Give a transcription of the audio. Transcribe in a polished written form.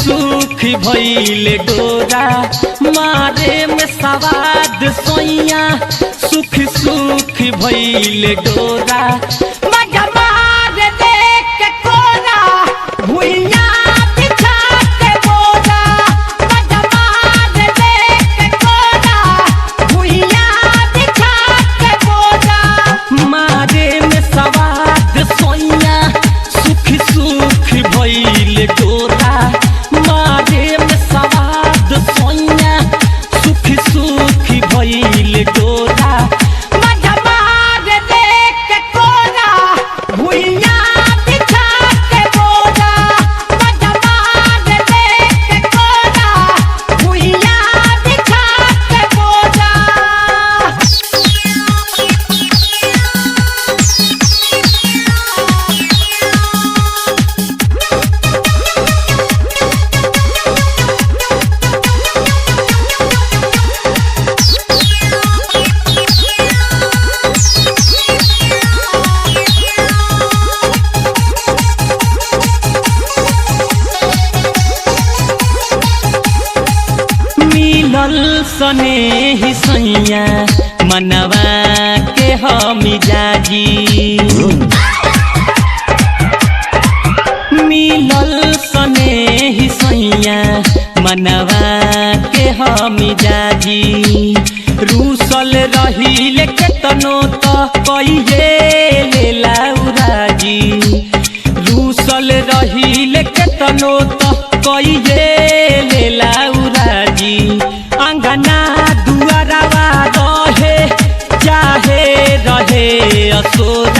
सुख भइल डोरा मारे में सवाद सोइया सुख भइल डोरा मजा मार देख के कोरा भुइया बिछा के बोरा मजा मार देख के कोरा भुइया बिछा के बोरा मारे में सवाद सोइया सुख भइल डोरा मारे में सवाद सोइया सुख भइल डोरा मजा मार देख के कोरा भुइया बिछा के बोरा मजा मार देख के कोरा भुइया बिछा के बोरा। मिलल स्नेही सैया मनवा के हमी जाजी मिलल स्नेही सैया मनवा के हमी जाजी रूसल रहील केतनो त कइले लेला उराजी रूसल रहील केतनो त कइले लेला उराजी अंगना दुआरवा रहे चाहे रहे असोरा